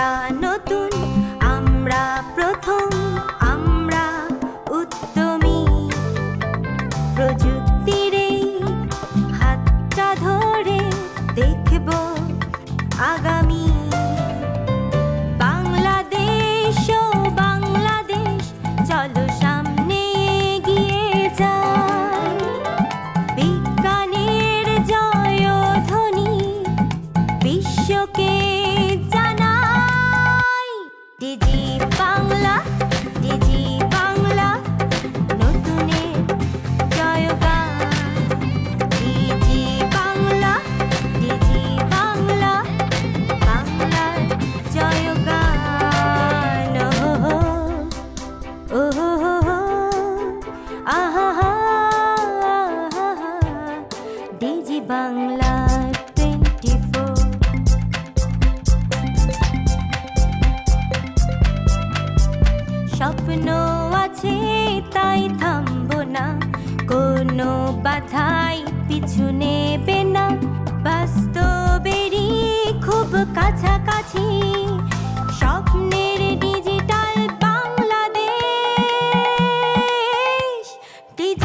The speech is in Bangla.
আমরা নতুন, আমরা প্রথম, আমরা উদ্যমী। প্রযুক্তির এই হাতটা ধরে দেখব আগামী। বাংলাদেশ ও বাংলাদেশ, চলো সামনে এগিয়ে যাই। বিজ্ঞানের জয়ধ্বনি বিশ্বকে জানাই। ডিজি বাংলা, ডিজি বাংলা, নতুনের জয়গান। ডিজি বাংলা, ডিজি বাংলা, বাংলার জয়গান। ও আহা, ডিজি বাংলা 24। স্বপ্ন আছে তাই থামবো না, কোনো বাধাই পিছু নেবে না। বাস্তবেরই খুব কাছাকাছি, স্বপ্নের ডিজিটাল বাংলাদেশ। ডিজি